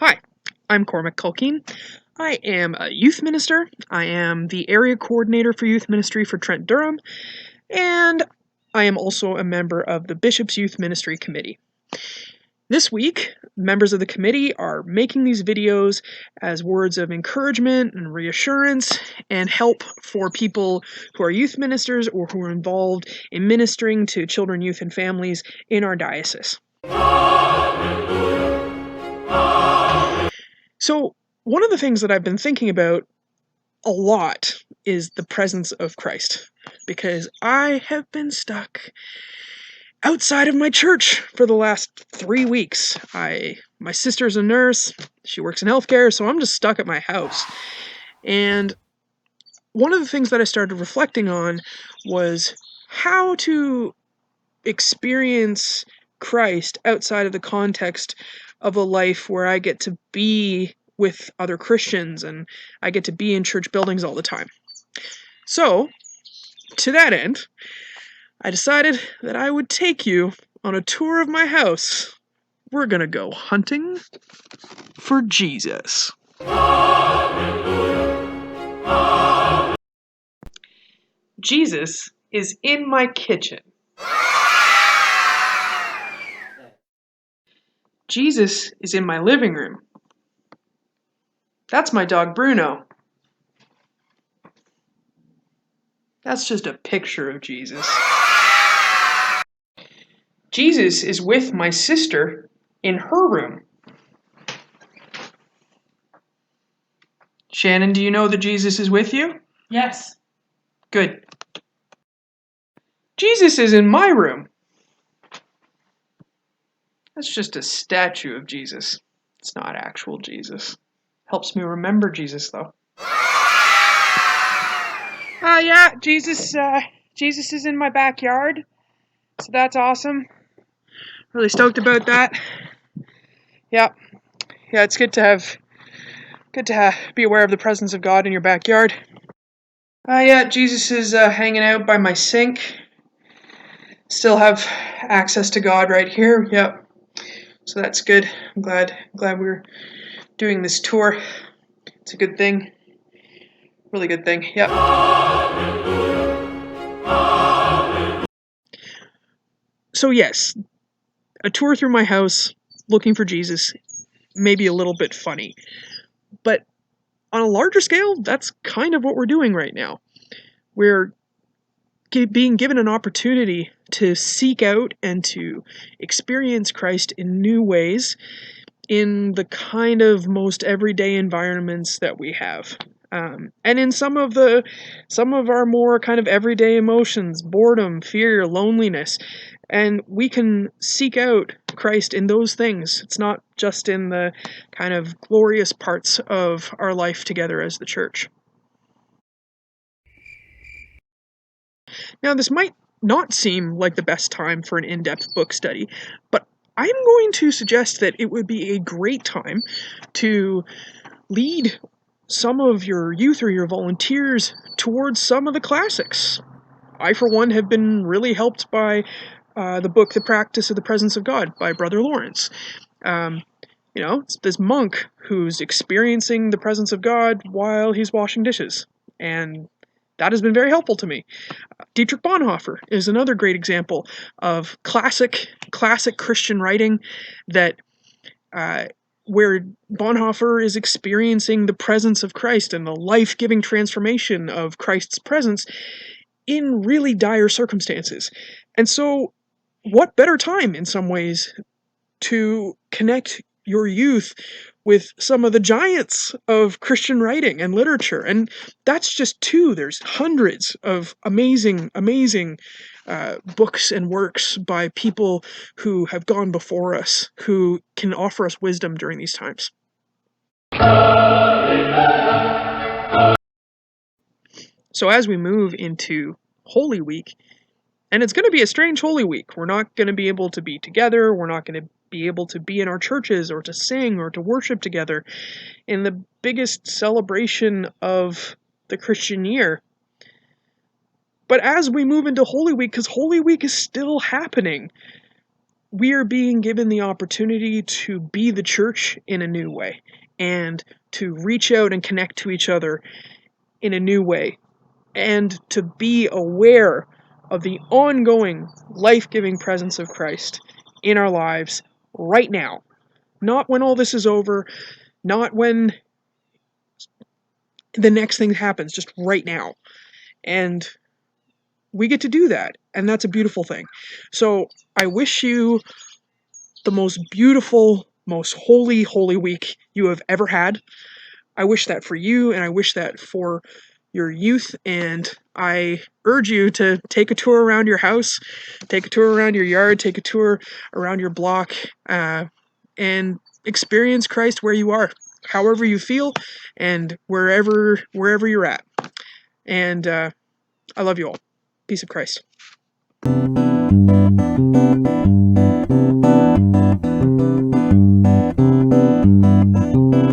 Hi, I'm Cormac Culkeen. I am a youth minister. I am the area coordinator for youth ministry for Trent.Durham, and I am also a member of the Bishop's Youth Ministry Committee. This week, members of the committee are making these videos as words of encouragement and reassurance and help for people who are youth ministers or who are involved in ministering to children, youth, and families in our diocese. So, one of the things that I've been thinking about a lot is the presence of Christ, because I have been stuck outside of my church for the last 3 weeks. My sister's a nurse, she works in healthcare, so I'm just stuck at my house. And one of the things that I started reflecting on was how to experience Christ outside of the context of a life where I get to be with other Christians and I get to be in church buildings all the time. So, to that end, I decided that I would take you on a tour of my house. We're gonna go hunting for Jesus. Jesus is in my kitchen. Jesus is in my living room. That's my dog Bruno. That's just a picture of Jesus. Jesus is with my sister in her room. Shannon, do you know that Jesus is with you? Yes. Good. Jesus is in my room. That's just a statue of Jesus. It's not actual Jesus. Helps me remember Jesus, though. Yeah, Jesus is in my backyard. So that's awesome. Really stoked about that. Yeah, it's good to be aware of the presence of God in your backyard. Yeah, Jesus is hanging out by my sink. Still have access to God right here. Yep. So that's good. I'm glad we're doing this tour. It's a good thing. Really good thing. Yep. So yes, a tour through my house looking for Jesus may be a little bit funny, but on a larger scale, that's kind of what we're doing right now. We're being given an opportunity to seek out and to experience Christ in new ways in the kind of most everyday environments that we have. And in some of our more kind of everyday emotions, boredom, fear, loneliness, and we can seek out Christ in those things. It's not just in the kind of glorious parts of our life together as the church. Now, this might not seem like the best time for an in-depth book study, but I'm going to suggest that it would be a great time to lead some of your youth or your volunteers towards some of the classics. I, for one, have been really helped by the book The Practice of the Presence of God by Brother Lawrence. It's this monk who's experiencing the presence of God while he's washing dishes, and that has been very helpful to me. Dietrich Bonhoeffer is another great example of classic Christian writing that where Bonhoeffer is experiencing the presence of Christ and the life-giving transformation of Christ's presence in really dire circumstances. And so, what better time, in some ways, to connect your youth with some of the giants of Christian writing and literature? And that's just two. There's hundreds of amazing books and works by people who have gone before us, who can offer us wisdom during these times. So as we move into Holy Week, and it's going to be a strange Holy Week. We're not going to be able to be together. We're not going to be able to be in our churches or to sing or to worship together in the biggest celebration of the Christian year. But as we move into Holy Week, because Holy Week is still happening, we are being given the opportunity to be the church in a new way and to reach out and connect to each other in a new way and to be aware of the ongoing life-giving presence of Christ in our lives right now. Not when all this is over, not when the next thing happens, just right now. And we get to do that, and that's a beautiful thing. So I wish you the most beautiful, most holy, holy week you have ever had. I wish that for you, and I wish that for your youth, and I urge you to take a tour around your house, take a tour around your yard, take a tour around your block, and experience Christ where you are, however you feel, and wherever you're at. And I love you all. Peace of Christ.